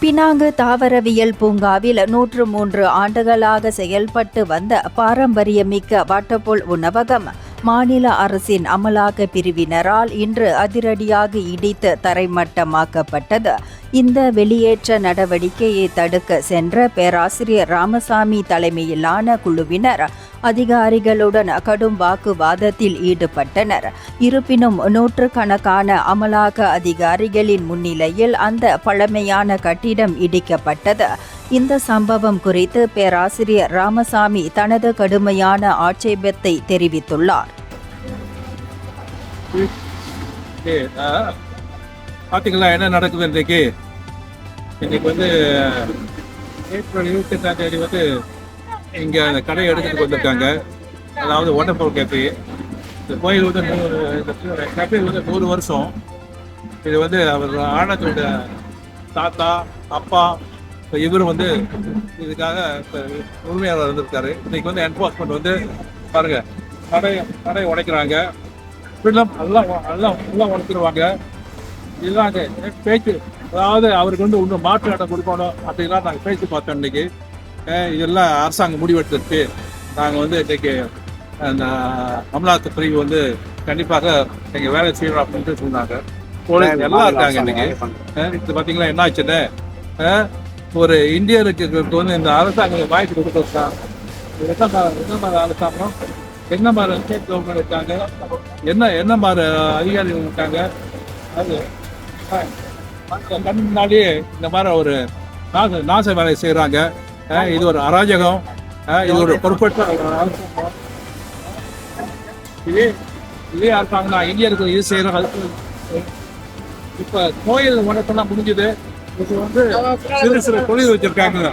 Penang தாவரவியல் பூங்காவில் 103 ஆண்டுகளாக செயல்பட்டு வந்த பாரம்பரியமிக்க வட்டப்புல் உணவகம் மாநில அரசின் அமலாக்க பிரிவினரால் இன்று அதிரடியாக இடித்து தரைமட்டமாக்கப்பட்டது. இந்த வெளியேற்ற நடவடிக்கையை தடுக்க சென்ற பேராசிரியர் ராமசாமி தலைமையிலான குழுவினர் அதிகாரிகளுடன் கடும் வாக்குவாதத்தில் ஈடுபட்டனர். இருப்பினும் நூற்றுக்கணக்கான அமலாக்க அதிகாரிகளின் முன்னிலையில் அந்த பழமையான கட்டிடம் இடிக்கப்பட்டது. இந்த சம்பவம் குறித்து பேராசிரியர் ராமசாமி தனது கடுமையான ஆட்சேபத்தை தெரிவித்துள்ளார். பார்த்தீங்களா என்ன நடக்குது இன்றைக்கு? வந்து ஏப்ரல் 28ஆம் தேதி வந்து இங்கே அந்த கடையை எடுத்துகிட்டு வந்திருக்காங்க. அதாவது வாட்டர்ஃபால் கேஃபே. இந்த கோயில் வந்து கேஃபே வந்து 100 வருஷம். இது வந்து அவர் ஆனந்தோட தாத்தா அப்பா இவர் வந்து இதுக்காக உரிமையாளர் இருந்திருக்காரு. இன்னைக்கு வந்து என்ஃபோர்ஸ்மெண்ட் வந்து பாருங்க கடையை உடைக்கிறாங்க. எல்லாம் உடைச்சிருவாங்க. இதுதான் பேச்சு. அதாவது அவருக்கு வந்து இன்னும் மாற்று இடம் கொடுக்கணும் அப்படின்லாம் நாங்கள் பேச்சு பார்த்தோம். இன்னைக்கு இதெல்லாம் அரசாங்கம் முடிவெடுத்துருக்கு. நாங்கள் வந்து இன்னைக்கு அந்த அமலாக்க பிரிவு வந்து கண்டிப்பாக எங்கள் வேலை செய்யணும் அப்படின்ட்டு சொன்னாங்க. எல்லாம் இருக்காங்க இன்னைக்கு. இது பார்த்தீங்களா என்ன ஆச்சுன்னு? ஒரு இந்தியருக்கு வந்து இந்த அரசாங்கம் வாய்ப்பு கொடுத்துருக்கா. என்ன மாதிரி அரசாங்கம், என்ன மாதிரி ஸ்டேட் கவர்மெண்ட் இருக்காங்க, என்ன மாதிரி அதிகாரிகள் இருக்காங்க. அது கண் முன்னாடியே இந்த மாதிரி ஒரு நாச வேலை செய்கிறாங்க. இது ஒரு அராஜகம். இது ஒரு பொறுப்பற்ற இதே அரசாங்கம் தான் இந்தியருக்கு இது செய்கிறாங்க. இப்போ கோயில் உனக்கெல்லாம் முடிஞ்சது. இது வந்து சிறு தொழில் வச்சிருக்காங்க.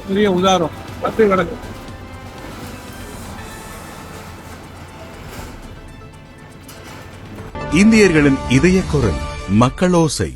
பெரிய உதாரணம் பற்றி கிடக்கு. இந்தியர்களின் இதய குரல் மக்களோசை.